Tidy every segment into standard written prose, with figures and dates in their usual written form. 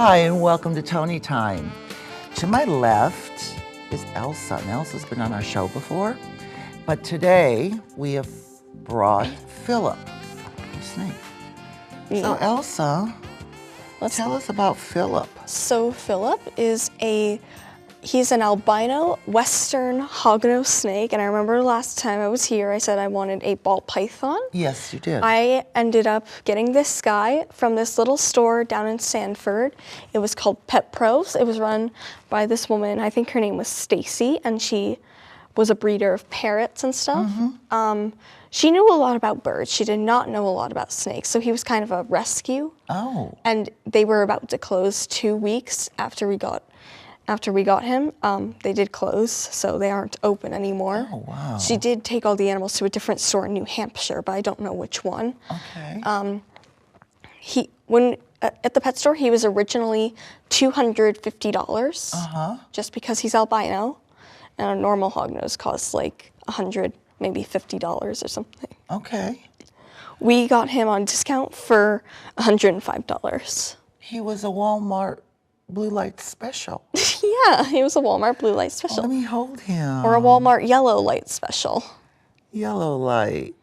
Hi, and welcome to Toni Time. To my left is Elsa, and Elsa's been on our show before, but today we have brought Philip, the snake. So Elsa, tell us about Philip. So Philip is he's an albino western hognose snake, and I remember last time I was here I said I wanted a ball python. Yes, you did. I ended up getting this guy from this little store down in Sanford. It was called Pet Pros. It was run by this woman, I think her name was Stacy, and she was a breeder of parrots and stuff. She knew a lot about birds. She did not know a lot about snakes, so he was kind of a rescue. Oh. And they were about to close 2 weeks after we got him. They did close, so they aren't open anymore. Oh, wow. She did take all the animals to a different store in New Hampshire, but I don't know which one. Okay. At the pet store, he was originally $250, just because he's albino, and a normal hognose costs like $100, maybe $50 or something. Okay. We got him on discount for $105. He was a Walmart blue light special. Yeah, he was a Walmart blue light special. Let me hold him. Or a Walmart yellow light special. Yellow light.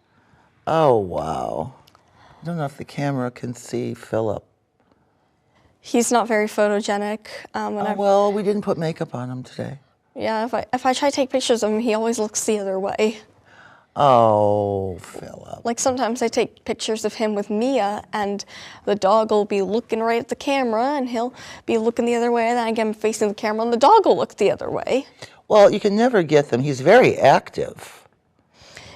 Oh, wow. I don't know if the camera can see Philip. He's not very photogenic. Well, we didn't put makeup on him today. Yeah, if I try to take pictures of him, he always looks the other way. Oh, Philip. Like sometimes I take pictures of him with Mia, and the dog will be looking right at the camera, and he'll be looking the other way, and then I get him facing the camera, and the dog will look the other way. Well, you can never get them. He's very active.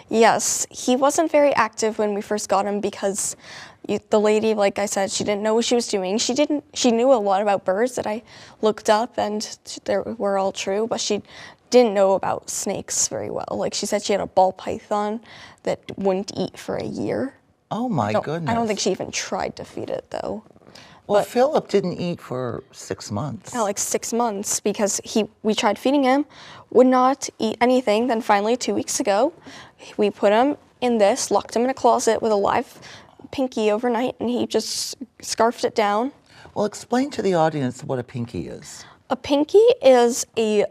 Yes, he wasn't very active when we first got him because the lady, like I said, she didn't know what she was doing. She knew a lot about birds that I looked up, and they were all true, but she didn't know about snakes very well. Like she said, she had a ball python that wouldn't eat for a year. Oh my goodness. I don't think she even tried to feed it though. Well, Philip didn't eat for 6 months. Like 6 months, because we tried feeding him, would not eat anything. Then finally 2 weeks ago, we put him in this, locked him in a closet with a live pinky overnight, and he just scarfed it down. Well, explain to the audience what a pinky is. A pinky is a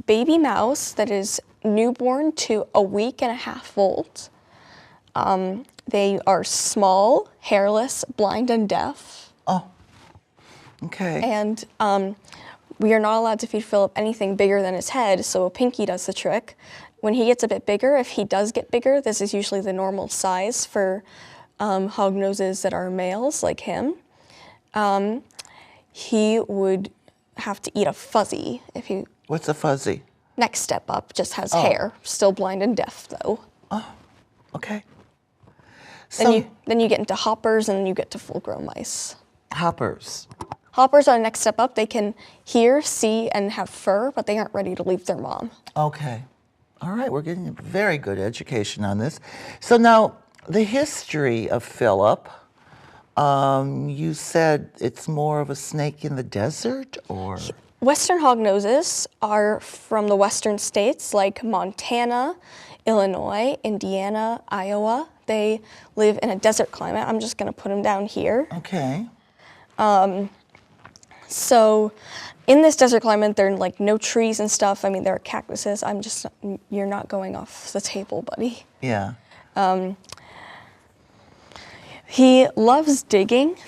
baby mouse that is newborn to a week and a half old. They are small, hairless, blind, and deaf. Oh, okay. And we are not allowed to feed Philip anything bigger than his head, so a pinky does the trick. When he gets a bit bigger, if he does get bigger, this is usually the normal size for hognoses that are males like him. He would have to eat a fuzzy if he... What's a fuzzy? Next step up, just has hair. Still blind and deaf, though. Oh, okay. So, Then you get into hoppers, and then you get to full-grown mice. Hoppers. Hoppers are the next step up. They can hear, see, and have fur, but they aren't ready to leave their mom. Okay. All right, we're getting a very good education on this. So now, the history of Philip, you said it's more of a snake in the desert, or? Western hognoses are from the western states like Montana, Illinois, Indiana, Iowa. They live in a desert climate. I'm just going to put them down here. Okay. So in this desert climate, there are like no trees and stuff. I mean, there are cactuses. You're not going off the table, buddy. Yeah. He loves digging.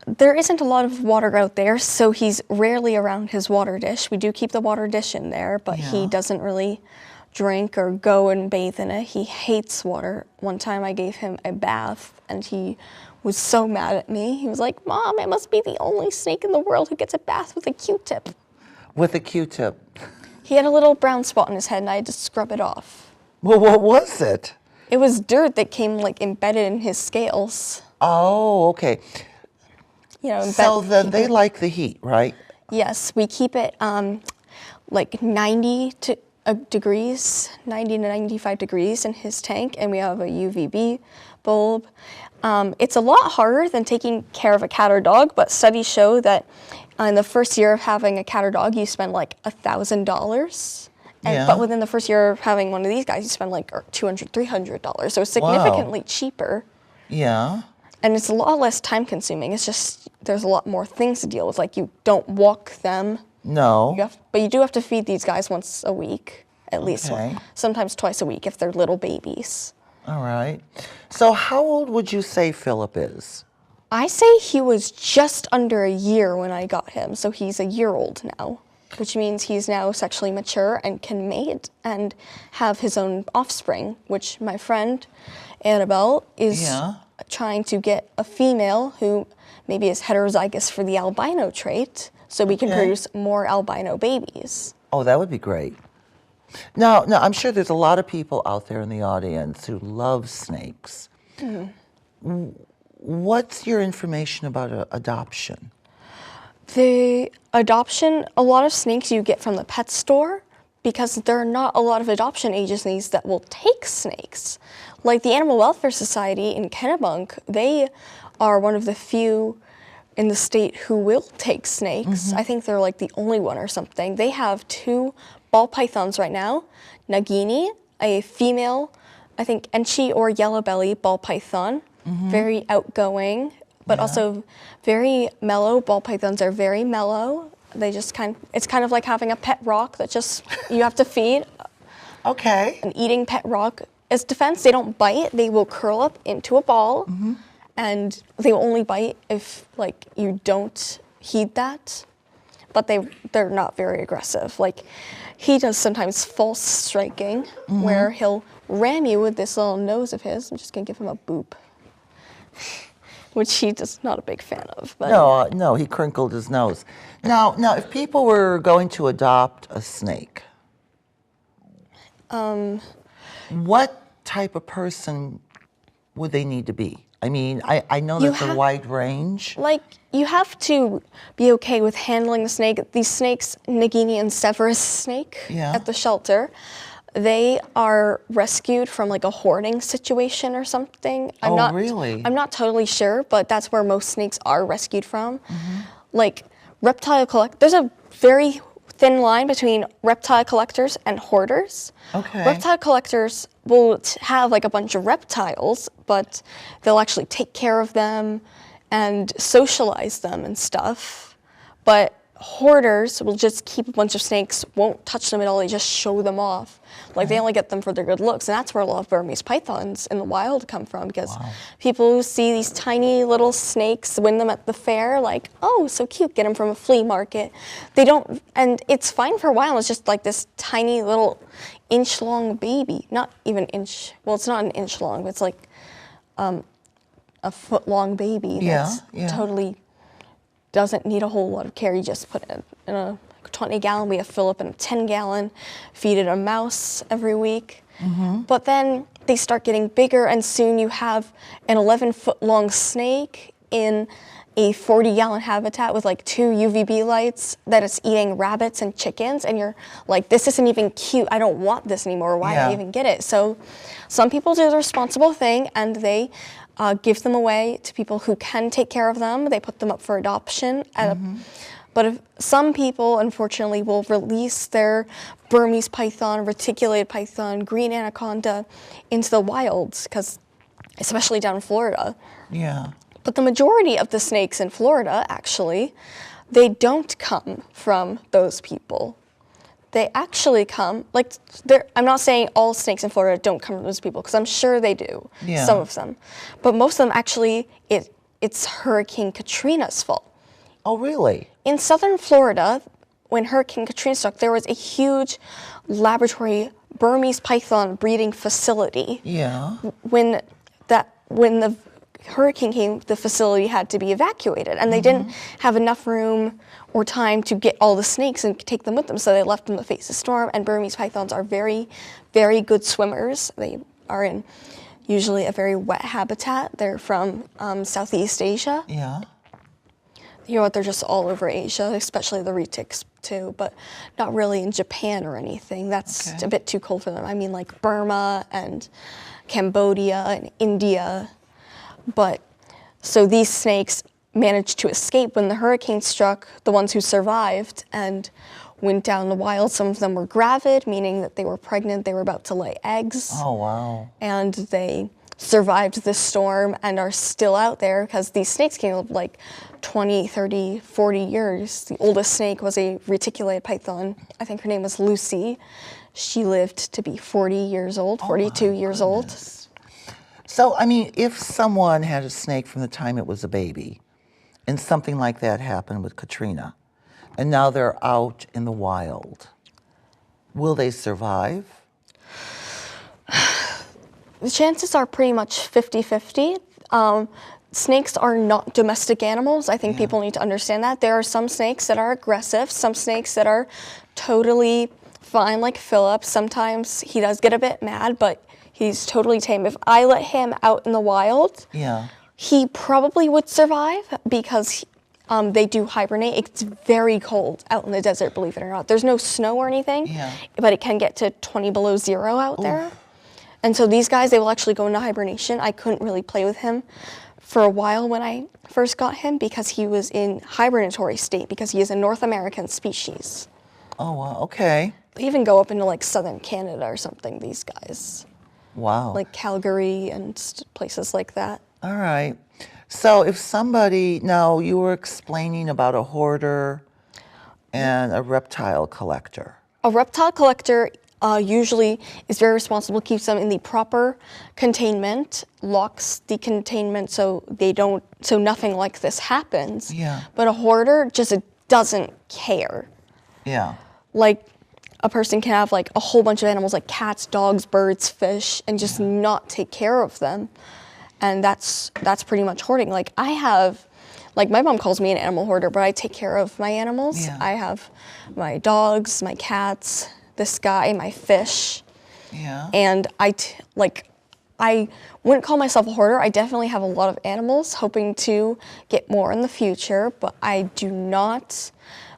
There isn't a lot of water out there, so he's rarely around his water dish. We do keep the water dish in there, but he doesn't really drink or go and bathe in it. He hates water. One time I gave him a bath, and he was so mad at me. He was like, "Mom, I must be the only snake in the world who gets a bath with a Q-tip." With a Q-tip. He had a little brown spot on his head, and I had to scrub it off. Well, what was it? It was dirt that came like embedded in his scales. Oh, okay. You know, So then they like the heat, right? Yes, we keep it like 90 to 95 degrees in his tank, and we have a UVB bulb. It's a lot harder than taking care of a cat or dog, but studies show that in the first year of having a cat or dog, you spend like $1,000. But within the first year of having one of these guys, you spend like $200, $300. So significantly cheaper. Yeah. And it's a lot less time consuming. It's just, there's a lot more things to deal with. Like you don't walk them. No. But you do have to feed these guys once a week, at least. Okay. Sometimes twice a week if they're little babies. All right. So how old would you say Philip is? I say he was just under a year when I got him, so he's a year old now, which means he's now sexually mature and can mate and have his own offspring, which my friend Annabelle is trying to get a female who maybe is heterozygous for the albino trait, so we can produce more albino babies. Oh, that would be great. Now, I'm sure there's a lot of people out there in the audience who love snakes. What's your information about adoption? The adoption, a lot of snakes you get from the pet store because there are not a lot of adoption agencies that will take snakes. Like the Animal Welfare Society in Kennebunk, they are one of the few in the state who will take snakes. I think they're like the only one or something. They have 2 ball pythons right now. Nagini, a female, I think Enchi or yellow belly ball python, very outgoing, but also very mellow. Ball pythons are very mellow. They just it's kind of like having a pet rock that just, you have to feed. Okay. An eating pet rock. As defense, they don't bite. They will curl up into a ball, and they will only bite if like you don't heed that. But they're not very aggressive. Like he does sometimes false striking, where he'll ram you with this little nose of his. I'm just gonna give him a boop, which he is not a big fan of. But No, he crinkled his nose. Now, if people were going to adopt a snake, what type of person would they need to be? I mean, I know there's a wide range. Like, you have to be okay with handling the snake. These snakes, Nagini and Severus snake at the shelter, they are rescued from like a hoarding situation or something. Really? I'm not totally sure, but that's where most snakes are rescued from. Like, there's a very thin line between reptile collectors and hoarders. Okay. Reptile collectors will have like a bunch of reptiles, but they'll actually take care of them and socialize them and stuff. But hoarders will just keep a bunch of snakes, won't touch them at all, they just show them off. Like they only get them for their good looks, and that's where a lot of Burmese pythons in the wild come from, because people who see these tiny little snakes, win them at the fair, like, oh, so cute, get them from a flea market. They don't, and it's fine for a while, it's just like this tiny little inch-long baby, not even inch, well, it's not an inch long, but it's like a foot-long baby that's totally doesn't need a whole lot of care. You just put it in a 20-gallon. We have Philip in a 10-gallon, feed it a mouse every week. But then they start getting bigger, and soon you have an 11-foot-long snake in a 40-gallon habitat with like 2 UVB lights that is eating rabbits and chickens, and you're like, this isn't even cute. I don't want this anymore. Why did I even get it? So some people do the responsible thing, and they give them away to people who can take care of them. They put them up for adoption. But some people, unfortunately, will release their Burmese python, reticulated python, green anaconda into the wilds, because especially down in Florida. But the majority of the snakes in Florida, actually, they don't come from those people. They actually come, like, I'm not saying all snakes in Florida don't come from those people, because I'm sure they do, some of them. But most of them, actually, it's Hurricane Katrina's fault. Oh, really? In southern Florida, when Hurricane Katrina struck, there was a huge laboratory Burmese python breeding facility. When the hurricane came, the facility had to be evacuated, and they didn't have enough room or time to get all the snakes and take them with them, so they left them to face the storm. And Burmese pythons are very, very good swimmers. They are in usually a very wet habitat. They're from Southeast Asia. You know what, they're just all over Asia, especially the retics too, but not really in Japan or anything. That's a bit too cold for them. I mean, like Burma and Cambodia and India. But so these snakes managed to escape when the hurricane struck, the ones who survived and went down the wild. Some of them were gravid, meaning that they were pregnant, they were about to lay eggs. Oh, wow. And they survived the storm and are still out there, because these snakes can live like 20, 30, 40 years. The oldest snake was a reticulated python. I think her name was Lucy. She lived to be 40 years old, 42 years old. So, I mean, if someone had a snake from the time it was a baby, and something like that happened with Katrina, and now they're out in the wild, will they survive? The chances are pretty much 50-50. Snakes are not domestic animals. I think people need to understand that. There are some snakes that are aggressive, some snakes that are totally fine, like Philip. Sometimes he does get a bit mad, but he's totally tame. If I let him out in the wild, he probably would survive, because they do hibernate. It's very cold out in the desert, believe it or not. There's no snow or anything, but it can get to 20 below zero out there. And so these guys, they will actually go into hibernation. I couldn't really play with him for a while when I first got him, because he was in hibernatory state, because he is a North American species. Oh, wow, okay. They even go up into like southern Canada or something, these guys. Wow. Like Calgary and places like that. All right. So if somebody, now you were explaining about a hoarder and a reptile collector. A reptile collector usually is very responsible, keeps them in the proper containment, locks the containment so nothing like this happens. But a hoarder just doesn't care. Like, a person can have like a whole bunch of animals, like cats, dogs, birds, fish, and just not take care of them. And that's pretty much hoarding. Like, I have, like, my mom calls me an animal hoarder, but I take care of my animals. I have my dogs, my cats, this guy, my fish. And I wouldn't call myself a hoarder. I definitely have a lot of animals, hoping to get more in the future, but I do not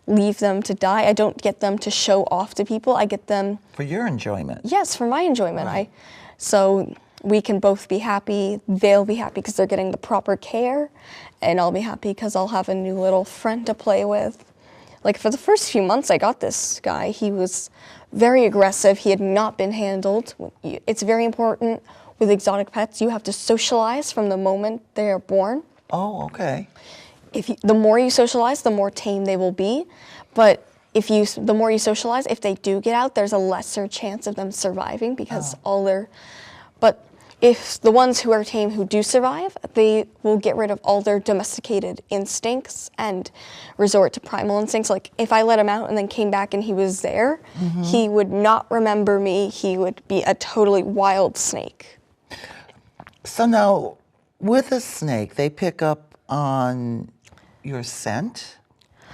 leave them to die. I don't get them to show off to people. I get them for your enjoyment. Yes, for my enjoyment. So we can both be happy. They'll be happy because they're getting the proper care, and I'll be happy because I'll have a new little friend to play with. Like, for the first few months I got this guy, he was very aggressive. He had not been handled. It's very important with exotic pets. You have to socialize from the moment they are born. Oh, okay. The more you socialize, the more tame they will be. But the more you socialize, if they do get out, there's a lesser chance of them surviving, because but if the ones who are tame who do survive, they will get rid of all their domesticated instincts and resort to primal instincts. Like, if I let him out and then came back and he was there, he would not remember me. He would be a totally wild snake. So now, with a snake, they pick up on your scent,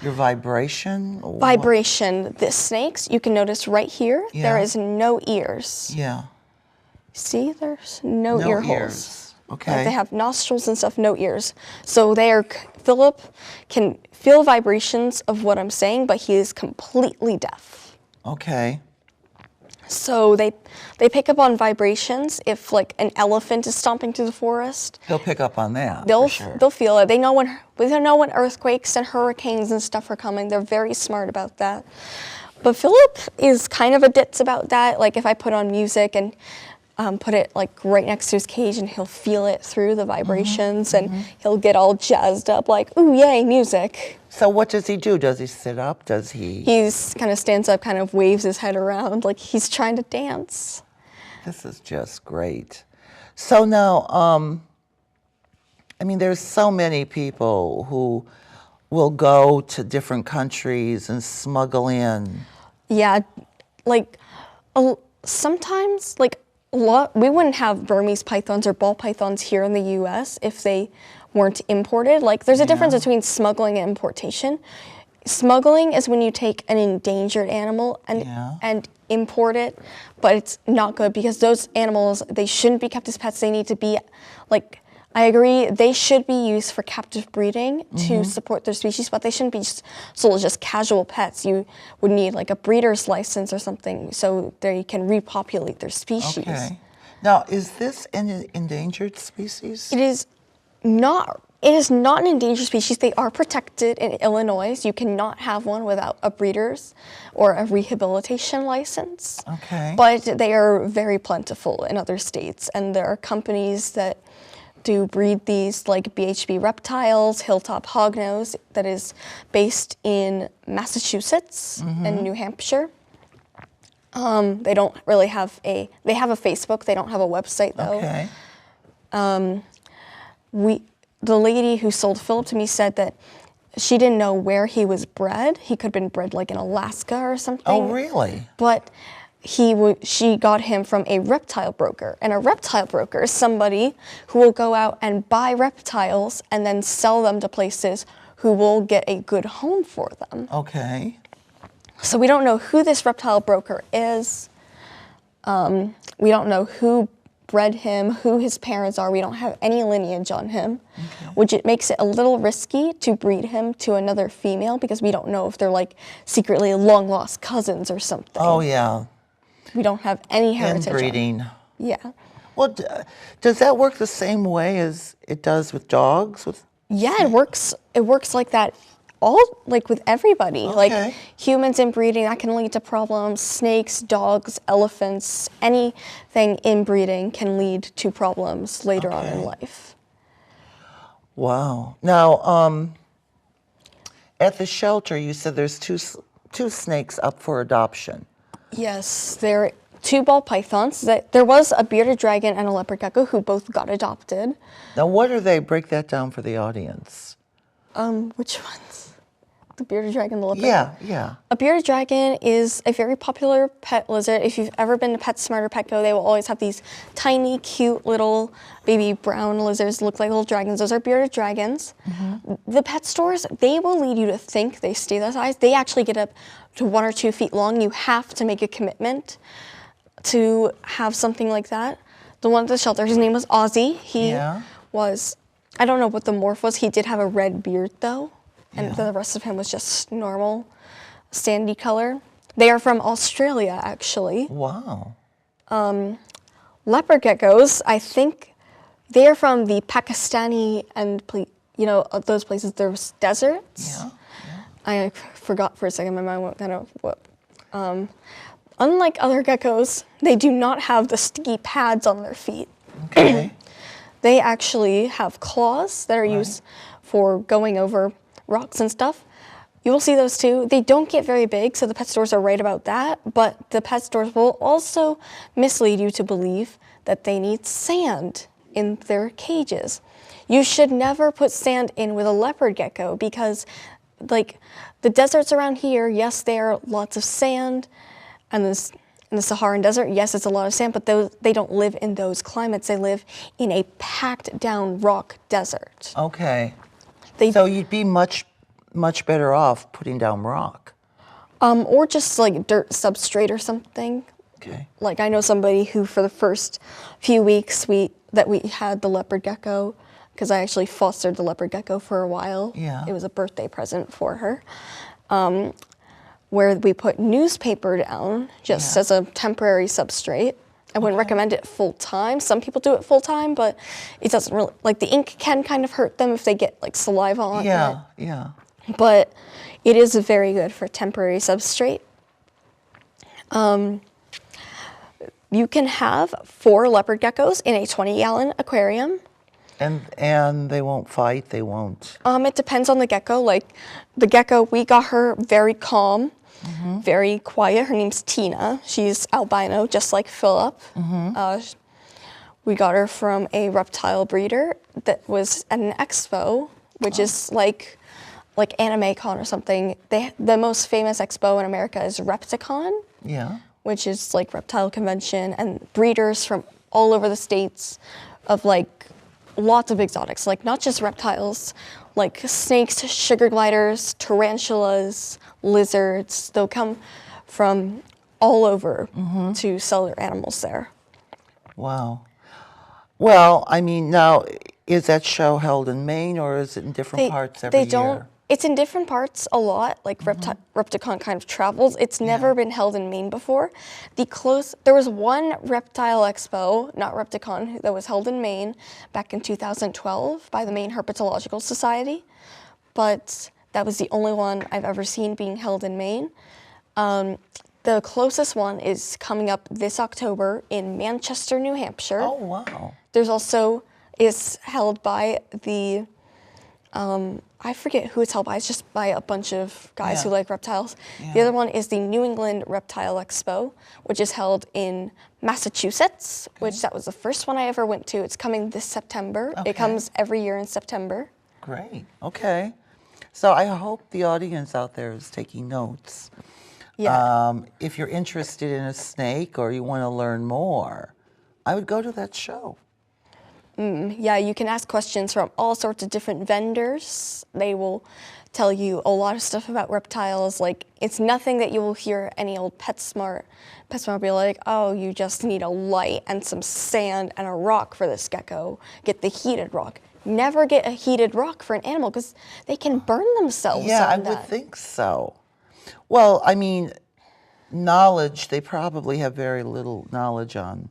your vibration? Vibration. The snakes, you can notice right here, there is no ears. See, there's no ear holes. Okay. Like, they have nostrils and stuff, no ears. So Philip can feel vibrations of what I'm saying, but he is completely deaf. Okay. So they pick up on vibrations. If like an elephant is stomping through the forest, they'll pick up on that. They'll for sure. They'll feel it. They know when earthquakes and hurricanes and stuff are coming. They're very smart about that. But Philip is kind of a ditz about that. Like, if I put on music and put it like right next to his cage, and he'll feel it through the vibrations, and he'll get all jazzed up like, ooh, yay, music. So what does he do? Does he sit up? Does he? He's kind of stands up, kind of waves his head around like he's trying to dance. This is just great. So now, I mean, there's so many people who will go to different countries and smuggle in. Yeah, like sometimes, like, we wouldn't have Burmese pythons or ball pythons here in the U.S. if they weren't imported. Like, there's a difference between smuggling and importation. Smuggling is when you take an endangered animal and import it, but it's not good, because those animals, they shouldn't be kept as pets. They need to be, like, I agree, they should be used for captive breeding to support their species, but they shouldn't be sold as just casual pets. You would need like a breeder's license or something so they can repopulate their species. Okay. Now, is this an endangered species? It is not It is not an endangered species. They are protected in Illinois. You cannot have one without a breeder's or a rehabilitation license. Okay. But they are very plentiful in other states. And there are companies that do breed these, like BHB Reptiles, Hilltop Hognose, that is based in Massachusetts and New Hampshire. They don't really have they have a Facebook. They don't have a website, though. Okay. The lady who sold Philip to me said that she didn't know where he was bred. He could have been bred like in Alaska or something. Oh, really? But she got him from a reptile broker. And a reptile broker is somebody who will go out and buy reptiles and then sell them to places who will get a good home for them. Okay. So we don't know who this reptile broker is. We don't know who bred him, who his parents are. We don't have any lineage on him, which it makes it a little risky to breed him to another female because we don't know if they're like secretly long lost cousins or something. Oh, yeah. We don't have any heritage. Inbreeding. Yeah. Well, does that work the same way as it does with dogs? Yeah, it works. It works like that. All like with everybody, Okay. like humans inbreeding, that can lead to problems. Snakes, dogs, elephants, anything inbreeding can lead to problems later on in life. Wow. Now, at the shelter, you said there's two snakes up for adoption. Yes, there are 2 ball pythons. There was a bearded dragon and a leopard gecko who both got adopted. Now, what are they? Break that down for the audience. Which ones? The bearded dragon, the leopard? Yeah. A bearded dragon is a very popular pet lizard. If you've ever been to PetSmart or Petco, they will always have these tiny, cute little baby brown lizards that look like little dragons. Those are bearded dragons. The pet stores, they will lead you to think they stay that size. They actually get up to 1 or 2 feet long. You have to make a commitment to have something like that. The one at the shelter, his name was Ozzy. He was, I don't know what the morph was. He did have a red beard, though. And the rest of him was just normal, sandy color. They are from Australia, actually. Wow. Leopard geckos, I think they are from the Pakistani and, those places. There's deserts. Yeah. I forgot for a second. My mind went kind of what. Unlike other geckos, they do not have the sticky pads on their feet. Okay. They actually have claws that are used for going over rocks and stuff. You will see those too. They don't get very big, so the pet stores are right about that, but the pet stores will also mislead you to believe that they need sand in their cages. You should never put sand in with a leopard gecko because, like, the deserts around here, yes, there are lots of sand, and in the Saharan desert, yes, it's a lot of sand, but they don't live in those climates. They live in a packed down rock desert. Okay. So you'd be much better off putting down rock. Or just like dirt substrate or something. Okay. Like I know somebody who for the first few weeks we had the leopard gecko, because I actually fostered the leopard gecko for a while. Yeah. It was a birthday present for her. Where we put newspaper down just as a temporary substrate. I wouldn't recommend it full time. Some people do it full time, but it doesn't really, like the ink can kind of hurt them if they get like saliva on it. Yeah. But it is very good for temporary substrate. You can have 4 leopard geckos in a 20-gallon aquarium. And they won't fight, they won't. It depends on the gecko. Like the gecko, we got her very calm, very quiet. Her name's Tina. She's albino, just like Philip. We got her from a reptile breeder that was at an expo, which is like AnimeCon or something. The most famous expo in America is Repticon, which is like reptile convention, and breeders from all over the states of like lots of exotics, like not just reptiles, like snakes, sugar gliders, tarantulas, lizards. They'll come from all over to sell their animals there. Wow. Well, I mean, now, is that show held in Maine or is it in different parts every year? It's in different parts a lot, like Repticon kind of travels. It's never been held in Maine before. There was one reptile expo, not Repticon, that was held in Maine back in 2012 by the Maine Herpetological Society, but that was the only one I've ever seen being held in Maine. The closest one is coming up this October in Manchester, New Hampshire. Oh, wow. There's also, is held by the, I forget who it's held by. It's just by a bunch of guys who like reptiles. The other one is the New England Reptile Expo, which is held in Massachusetts, which that was the first one I ever went to. It's coming this September. It comes every year in September. Great. Okay. So I hope the audience out there is taking notes. Yeah. If you're interested in a snake or you want to learn more, I would go to that show. Yeah, you can ask questions from all sorts of different vendors. They will tell you a lot of stuff about reptiles. Like, it's nothing that you will hear any old PetSmart be like, oh, you just need a light and some sand and a rock for this gecko. Get the heated rock. Never get a heated rock for an animal because they can burn themselves. Yeah, I would think so. Well, I mean, knowledge, they probably have very little knowledge on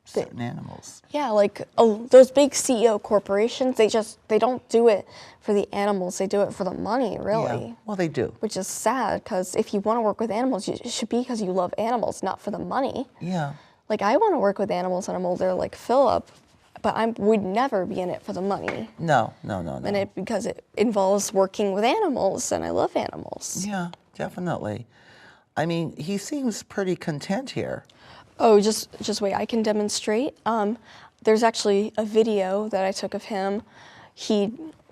certain animals. Yeah, like those big CEO corporations, they don't do it for the animals, they do it for the money, really. Yeah. Well, they do. Which is sad, because if you want to work with animals, it should be because you love animals, not for the money. Yeah. Like, I want to work with animals when I'm older, like Philip, but I would never be in it for the money. No. And because it involves working with animals, and I love animals. Yeah, definitely. I mean, he seems pretty content here. Oh, just wait, I can demonstrate. There's actually a video that I took of him.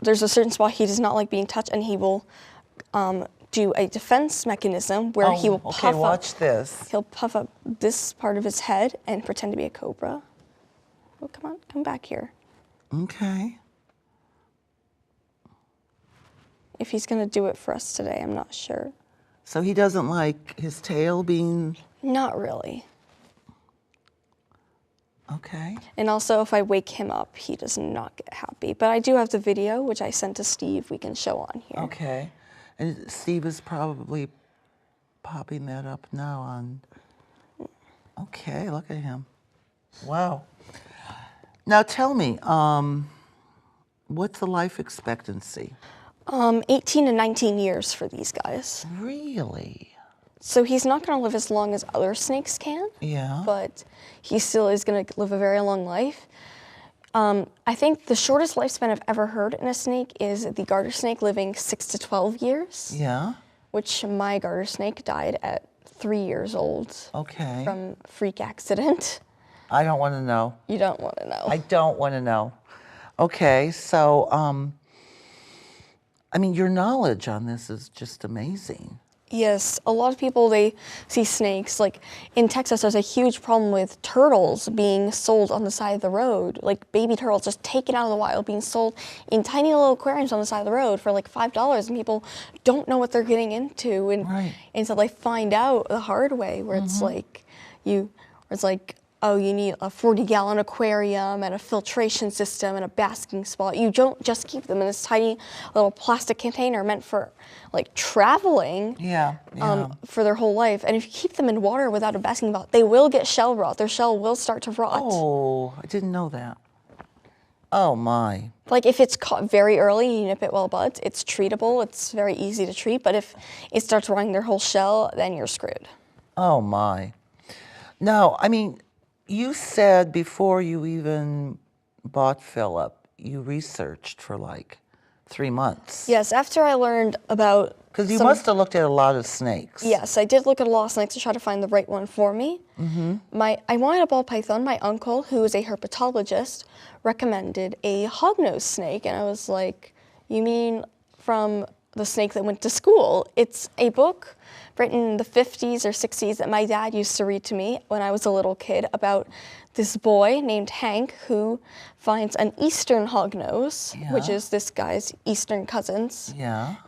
There's a certain spot he does not like being touched, and he will do a defense mechanism where he will puff up. Watch this. He'll puff up this part of his head and pretend to be a cobra. Oh, come on, come back here. Okay. If he's gonna do it for us today, I'm not sure. So he doesn't like his tail being... Not really. Okay. And also, if I wake him up, he does not get happy. But I do have the video, which I sent to Steve, we can show on here. Okay. And Steve is probably popping that up now on... Okay, look at him. Wow. Now tell me, what's the life expectancy? 18 to 19 years for these guys. Really? So he's not going to live as long as other snakes can. Yeah. But he still is going to live a very long life. I think the shortest lifespan I've ever heard in a snake is the garter snake living 6 to 12 years. Yeah. Which my garter snake died at 3 years old. Okay. From freak accident. I don't want to know. You don't want to know. I don't want to know. Okay, so, I mean, your knowledge on this is just amazing. Yes, a lot of people, they see snakes. Like, in Texas, there's a huge problem with turtles being sold on the side of the road. Like, baby turtles just taken out of the wild, being sold in tiny little aquariums on the side of the road for like $5, and people don't know what they're getting into. And until they find out the hard way, where it's like, oh, you need a 40-gallon aquarium and a filtration system and a basking spot. You don't just keep them in this tiny little plastic container meant for, like, traveling for their whole life. And if you keep them in water without a basking spot, they will get shell rot. Their shell will start to rot. Oh, I didn't know that. Oh, my. Like, if it's caught very early, you nip it while it buds, it's treatable. It's very easy to treat. But if it starts rotting their whole shell, then you're screwed. Oh, my. Now, I mean... You said before you even bought Philip, you researched for like 3 months. Yes, after I learned about... Because you must have looked at a lot of snakes. Yes, I did look at a lot of snakes to try to find the right one for me. I wanted a ball python. My uncle, who is a herpetologist, recommended a hognose snake. And I was like, you mean from the snake that went to school? It's a book written in the 50s or 60s that my dad used to read to me when I was a little kid about this boy named Hank who finds an eastern hognose, which is this guy's eastern cousins,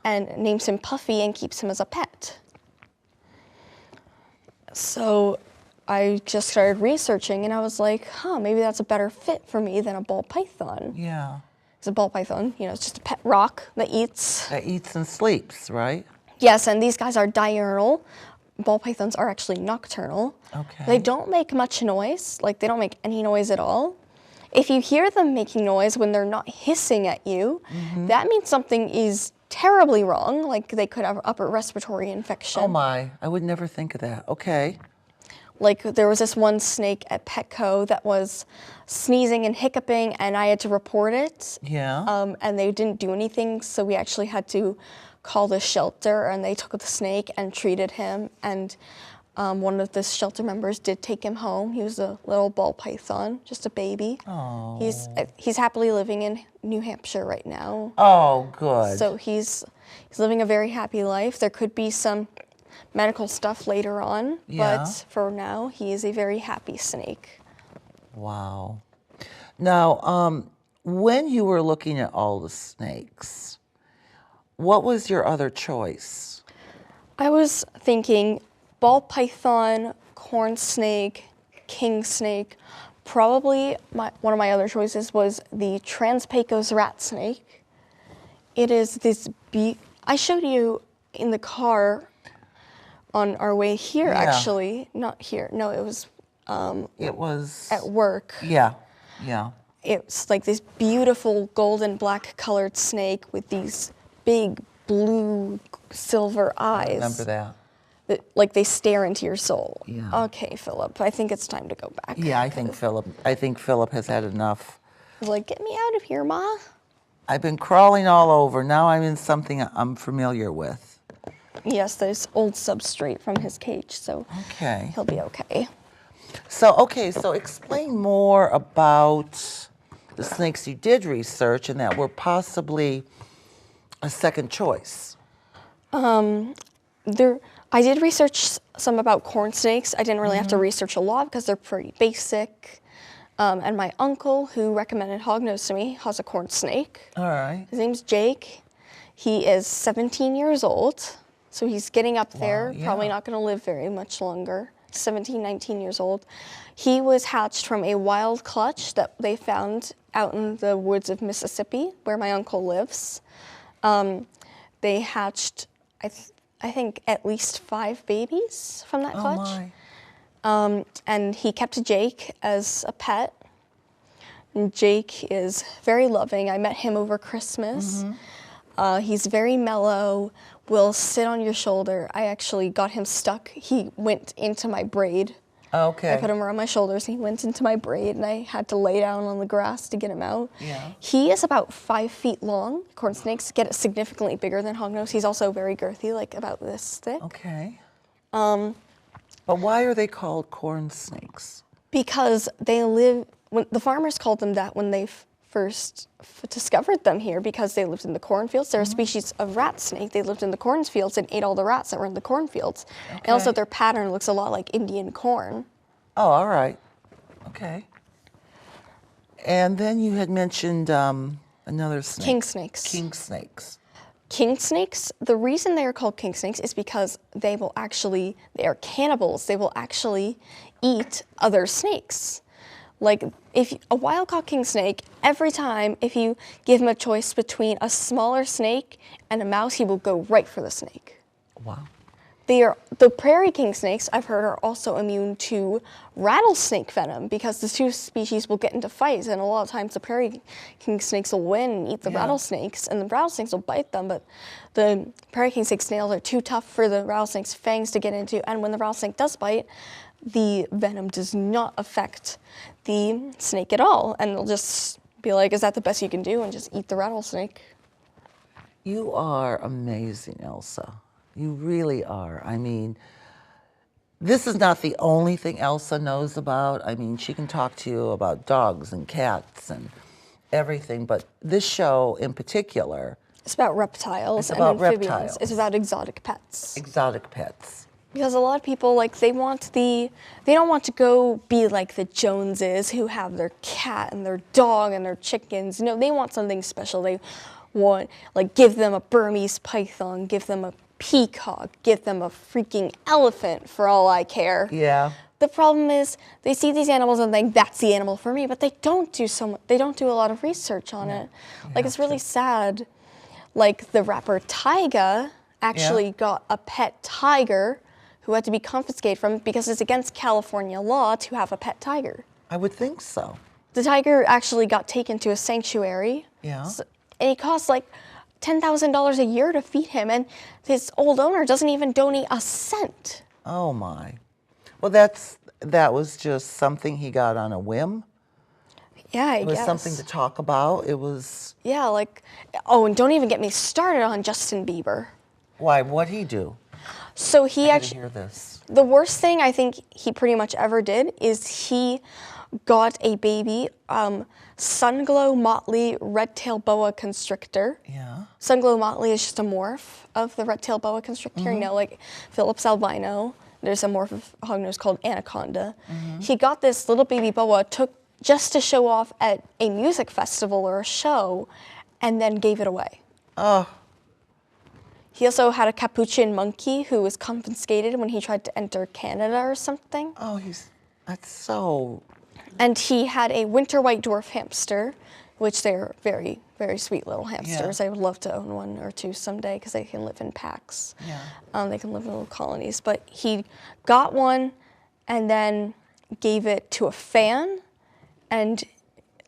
and names him Puffy and keeps him as a pet. So I just started researching and I was like, maybe that's a better fit for me than a ball python. Yeah. It's a ball python. You know, it's just a pet rock that eats. That eats and sleeps, right? Yes, and these guys are diurnal. Ball pythons are actually nocturnal. Okay. They don't make much noise. Like, they don't make any noise at all. If you hear them making noise when they're not hissing at you, that means something is terribly wrong. Like, they could have upper respiratory infection. Oh my, I would never think of that. Okay. Like, there was this one snake at Petco that was sneezing and hiccuping, and I had to report it. Yeah. And they didn't do anything, so we actually had to call the shelter, and they took the snake and treated him. And one of the shelter members did take him home. He was a little ball python, just a baby. Oh. He's happily living in New Hampshire right now. Oh, good. So he's living a very happy life. There could be some medical stuff later on, but for now, he is a very happy snake. Wow. Now, when you were looking at all the snakes, what was your other choice? I was thinking ball python, corn snake, king snake. Probably one of my other choices was the Trans-Pecos rat snake. It is this I showed you in the car on our way here, actually. Not here. No, it was at work. Yeah, yeah. It's like this beautiful golden black colored snake with these big blue silver eyes. I remember that. Like they stare into your soul. Yeah. Okay, Philip, I think it's time to go back. Yeah, I think Philip has had enough. Like, get me out of here, Ma. I've been crawling all over. Now I'm in something I'm familiar with. Yes, there's old substrate from his cage, so he'll be okay. So explain more about the snakes you did research and that were possibly a second choice. I did research some about corn snakes. I didn't really have to research a lot because they're pretty basic. And my uncle, who recommended hognose to me, has a corn snake. All right. His name's Jake. He is 17 years old, so he's getting up there. Yeah. Probably not going to live very much longer. 17, 19 years old. He was hatched from a wild clutch that they found out in the woods of Mississippi, where my uncle lives. They hatched, I think, at least 5 babies from that clutch. Oh my. And he kept Jake as a pet. And Jake is very loving. I met him over Christmas. He's very mellow, will sit on your shoulder. I actually got him stuck. He went into my braid. Okay. I put him around my shoulders, and he went into my braid, and I had to lay down on the grass to get him out. Yeah. He is about 5 feet long. Corn snakes get significantly bigger than hognose. He's also very girthy, like about this thick. Okay. But why are they called corn snakes? Because they live, the farmers called them that when they first discovered them here, because they lived in the cornfields. They're a species of rat snake. They lived in the cornfields and ate all the rats that were in the cornfields. Okay. And also their pattern looks a lot like Indian corn. Oh, all right. Okay. And then you had mentioned another snake. King snakes. King snakes. King snakes, the reason they are called king snakes is because they are cannibals. They will actually eat other snakes. Like, if a wild-caught king snake, every time if you give him a choice between a smaller snake and a mouse, he will go right for the snake. Wow. The prairie king snakes, I've heard, are also immune to rattlesnake venom because the two species will get into fights, and a lot of times the prairie king snakes will win and eat the rattlesnakes, and the rattlesnakes will bite them, but the prairie king snake's nails are too tough for the rattlesnake's fangs to get into, and when the rattlesnake does bite, the venom does not affect the snake at all, and they'll just be like, is that the best you can do, and just eat the rattlesnake. You are amazing, Elsa. You really are. I mean, this is not the only thing Elsa knows about. I mean, she can talk to you about dogs and cats and everything, but this show in particular... It's about reptiles and amphibians. It's about exotic pets. Exotic pets. Because a lot of people, like, they don't want to go be like the Joneses who have their cat and their dog and their chickens. No, they want something special. They want, like, give them a Burmese python, give them a peacock, give them a freaking elephant for all I care. Yeah. the problem is they see these animals and think that's the animal for me, but they don't do they don't do a lot of research on it. Like, it's really sad. Like, the rapper Tyga actually got a pet tiger who had to be confiscated from it because it's against California law to have a pet tiger. I would think so. The tiger actually got taken to a sanctuary. Yeah. And it costs like $10,000 a year to feed him, and his old owner doesn't even donate a cent. Oh my. Well, that was just something he got on a whim. Yeah, I guess. It was something to talk about. It was. Yeah, like, oh, and don't even get me started on Justin Bieber. Why? What'd he do? So he I gotta hear this. The worst thing I think he pretty much ever did is he got a baby Sunglow Motley red-tailed boa constrictor. Yeah. Sunglow Motley is just a morph of the red-tailed boa constrictor. You know, like Phillips albino. There's a morph of hognose called anaconda. He got this little baby boa, just to show off at a music festival or a show, and then gave it away. Oh. He also had a capuchin monkey who was confiscated when he tried to enter Canada or something. Oh, that's so. And he had a winter white dwarf hamster, which they're very, very sweet little hamsters. Yeah. I would love to own one or two someday because they can live in packs. Yeah. They can live in little colonies. But he got one and then gave it to a fan, and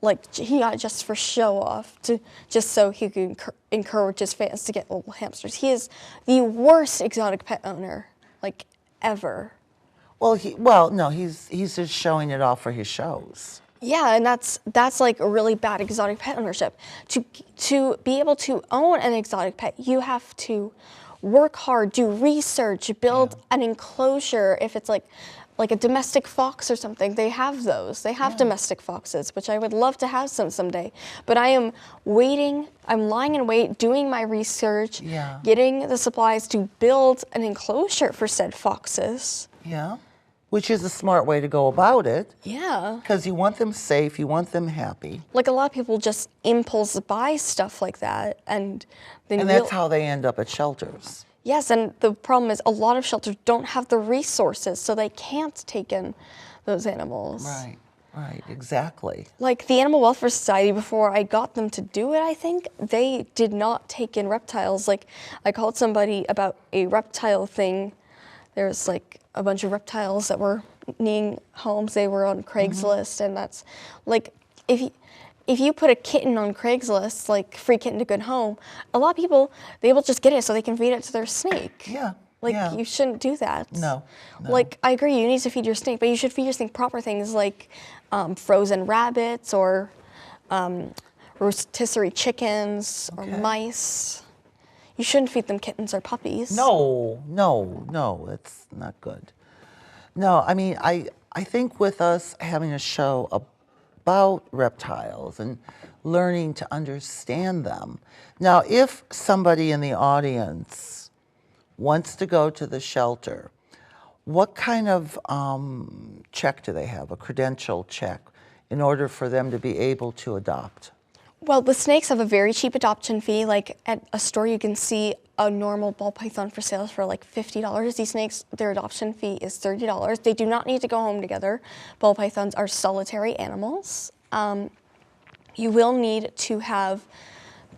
like he got it just for show off, just so he could encourage his fans to get little hamsters. He is the worst exotic pet owner, like, ever. Well, no, he's just showing it off for his shows. Yeah, and that's like a really bad exotic pet ownership. To be able to own an exotic pet, you have to work hard, do research, build an enclosure. If it's like a domestic fox or something, they have those. They have domestic foxes, which I would love to have someday. But I am waiting. I'm lying in wait, doing my research, getting the supplies to build an enclosure for said foxes. Yeah. Which is a smart way to go about it. Yeah. Because you want them safe, you want them happy. Like, a lot of people just impulse buy stuff like that, and then that's how they end up at shelters. Yes, and the problem is a lot of shelters don't have the resources, so they can't take in those animals. Right, exactly. Like, the Animal Welfare Society, before I got them to do it, I think, they did not take in reptiles. Like, I called somebody about a reptile thing. There's like a bunch of reptiles that were needing homes. They were on Craigslist, and that's like, if you put a kitten on Craigslist, like free kitten to good home, a lot of people, they will just get it so they can feed it to their snake. Yeah. Like, you shouldn't do that. No. Like, I agree, you need to feed your snake, but you should feed your snake proper things like frozen rabbits or rotisserie chickens or mice. You shouldn't feed them kittens or puppies. No, it's not good. No, I mean, I think with us having a show about reptiles and learning to understand them. Now, if somebody in the audience wants to go to the shelter, what kind of check do they have, a credential check, in order for them to be able to adopt? Well, the snakes have a very cheap adoption fee. Like, at a store, you can see a normal ball python for sale for like $50. These snakes, their adoption fee is $30. They do not need to go home together. Ball pythons are solitary animals. You will need to have,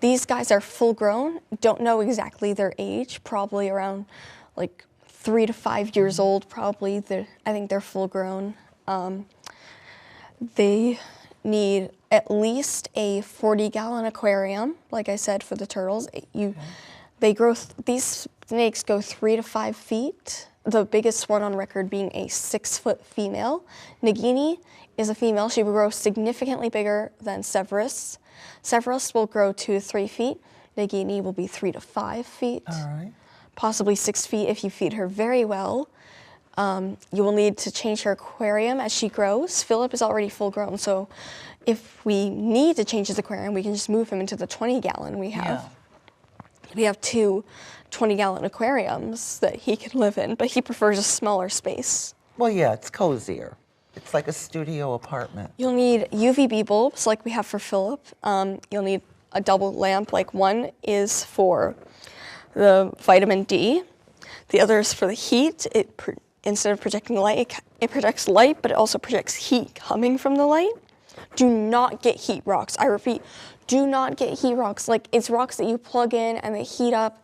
these guys are full grown, don't know exactly their age, probably around like 3 to 5 years old, probably. I think they're full grown. They need at least a 40-gallon aquarium, like I said, for the turtles. These snakes go 3 to 5 feet. The biggest one on record being a 6-foot female. Nagini is a female. She will grow significantly bigger than Severus. Severus will grow 2 to 3 feet. Nagini will be 3 to 5 feet. All right. Possibly 6 feet if you feed her very well. You will need to change her aquarium as she grows. Philip is already full grown, so if we need to change his aquarium, we can just move him into the 20-gallon we have. Yeah. We have 2 20-gallon aquariums that he can live in, but he prefers a smaller space. Well, yeah, it's cozier. It's like a studio apartment. You'll need UVB bulbs like we have for Philip. You'll need a double lamp, like one is for the vitamin D. The other is for the heat. instead of projecting light, it projects light, but it also projects heat coming from the light. Do not get heat rocks. I repeat, do not get heat rocks. Like, it's rocks that you plug in and they heat up.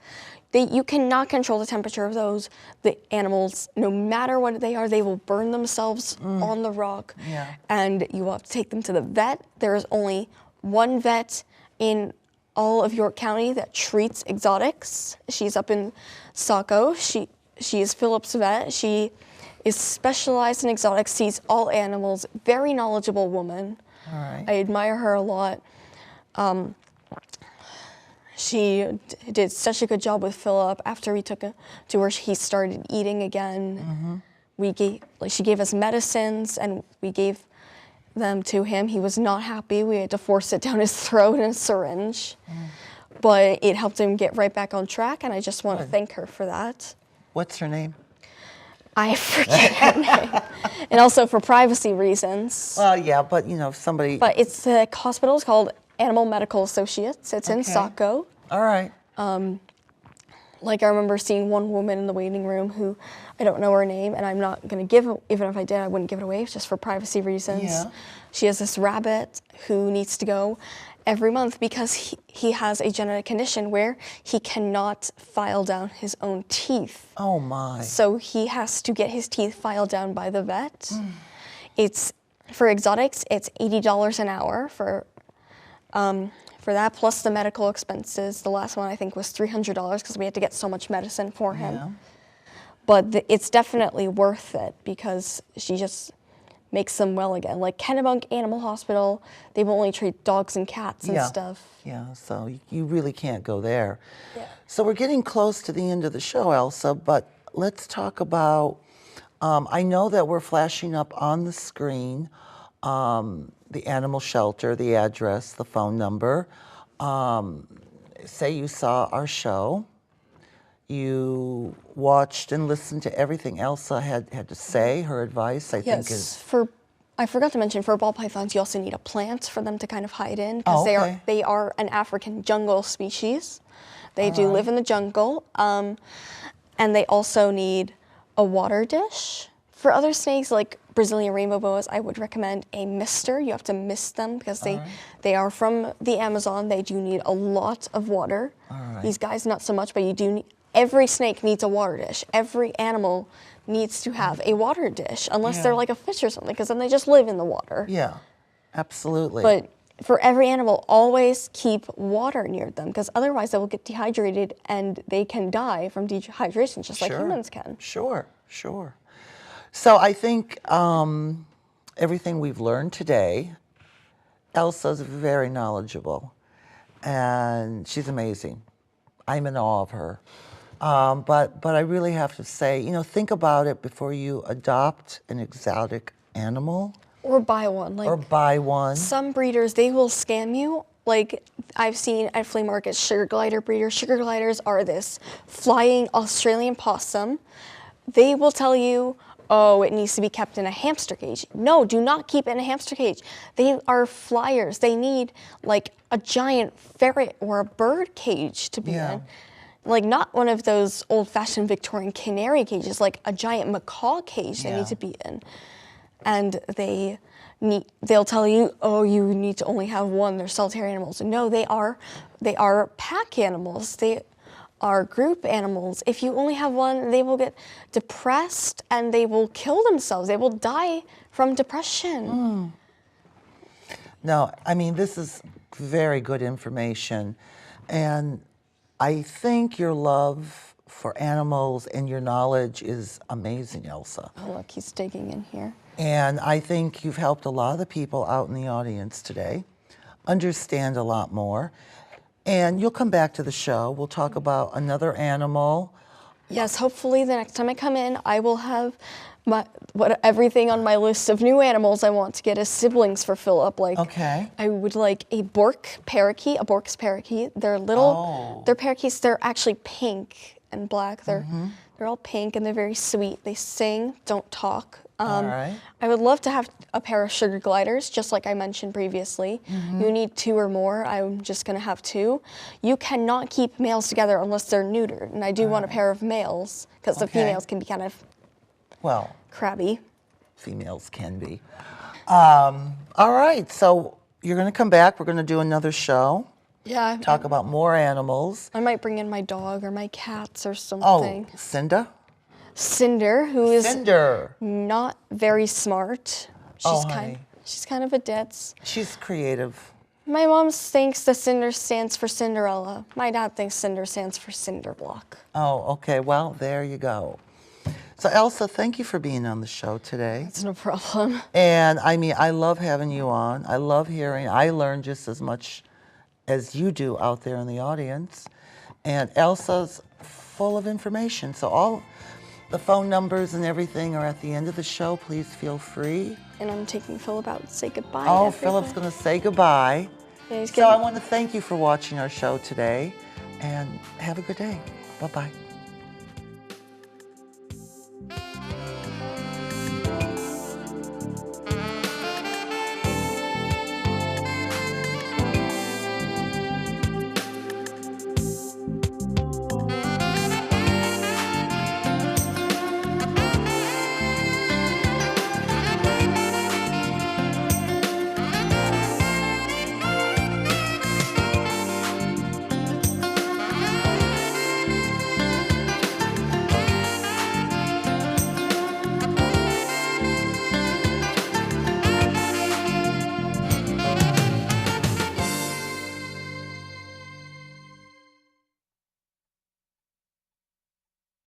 You cannot control the temperature of those. The animals, no matter what they are, they will burn themselves on the rock. Yeah. And you will have to take them to the vet. There is only one vet in all of York County that treats exotics. She's up in Saco. She is Philip's vet. She is specialized in exotics, sees all animals, very knowledgeable woman. All right. I admire her a lot. She did such a good job with Philip. After we took him to her, he started eating again. She gave us medicines, and we gave them to him. He was not happy. We had to force it down his throat in a syringe. But it helped him get right back on track, and I just want to thank her for that. What's her name? I forget her name. And also for privacy reasons. Well, yeah, but somebody. But the hospital is called Animal Medical Associates. It's in Saco. All right. Like, I remember seeing one woman in the waiting room who, I don't know her name, and I'm not going to give it, even if I did, I wouldn't give it away, just for privacy reasons. Yeah. She has this rabbit who needs to go every month because he has a genetic condition where he cannot file down his own teeth. Oh, my. So he has to get his teeth filed down by the vet. It's, for exotics, it's $80 an hour for that, plus the medical expenses. The last one, I think, was $300 because we had to get so much medicine for him. Yeah. But it's definitely worth it because she just makes them well again. Like Kennebunk Animal Hospital, they will only treat dogs and cats and stuff. Yeah, so you really can't go there. Yeah. So we're getting close to the end of the show, Elsa, but let's talk about, I know that we're flashing up on the screen the animal shelter, the address, the phone number. Say you saw our show. You watched and listened to everything Elsa had to say. Her advice, I think, is... I forgot to mention, for ball pythons, you also need a plant for them to kind of hide in, because they are an African jungle species. They do live in the jungle, and they also need a water dish. For other snakes, like Brazilian rainbow boas, I would recommend a mister. You have to mist them because they are from the Amazon. They do need a lot of water. These guys, not so much, but you do need... Every snake needs a water dish. Every animal needs to have a water dish, unless they're like a fish or something, because then they just live in the water. Yeah, absolutely. But for every animal, always keep water near them, because otherwise they will get dehydrated and they can die from dehydration, just like humans can. Sure. So I think everything we've learned today, Elsa's very knowledgeable, and she's amazing. I'm in awe of her. But I really have to say, think about it before you adopt an exotic animal. Or buy one. Or buy one. Some breeders, they will scam you. Like, I've seen at flea markets, sugar glider breeders. Sugar gliders are this flying Australian possum. They will tell you, oh, it needs to be kept in a hamster cage. No, do not keep it in a hamster cage. They are flyers. They need, like, a giant ferret or a bird cage to be in. Like, not one of those old-fashioned Victorian canary cages, like a giant macaw cage they need to be in. And they'll tell you, oh, you need to only have one. They're solitary animals. No, they are pack animals. They are group animals. If you only have one, they will get depressed and they will kill themselves. They will die from depression. No, I mean, this is very good information. And I think your love for animals and your knowledge is amazing, Elsa. Oh, look, he's digging in here. And I think you've helped a lot of the people out in the audience today understand a lot more. And you'll come back to the show. We'll talk about another animal. Yes, hopefully the next time I come in, I will have everything on my list of new animals I want to get as siblings for Philip. Like, I would like a Bork's parakeet. They're little, they're parakeets. They're actually pink and black. They're all pink and they're very sweet. They sing, don't talk. I would love to have a pair of sugar gliders, just like I mentioned previously. You need 2 or more. I'm just going to have 2. You cannot keep males together unless they're neutered. And I do want a pair of males, because the females can be kind of Well, crabby. females can be. All right, so you're going to come back. We're going to do another show. Yeah. Talk about more animals. I might bring in my dog or my cats or Oh, something. Cinda? Cinder, who is Cinder. not very smart. Oh, honey. She's kind of a ditz. She's creative. My mom thinks the Cinder stands for Cinderella. My dad thinks Cinder stands for Cinder Block. Oh, okay. Well, there you go. So, Elsa, thank you for being on the show today. It's no problem. And I mean, I love having you on. I love hearing. I learn just as much as you do out there in the audience. And Elsa's full of information. So all the phone numbers and everything are at the end of the show. Please feel free. And I'm taking Philip out to say goodbye. to Oh, everyone. Philip's going to say goodbye. Yeah, he's So I gonna- want to thank you for watching our show today. And have a good day. Bye-bye.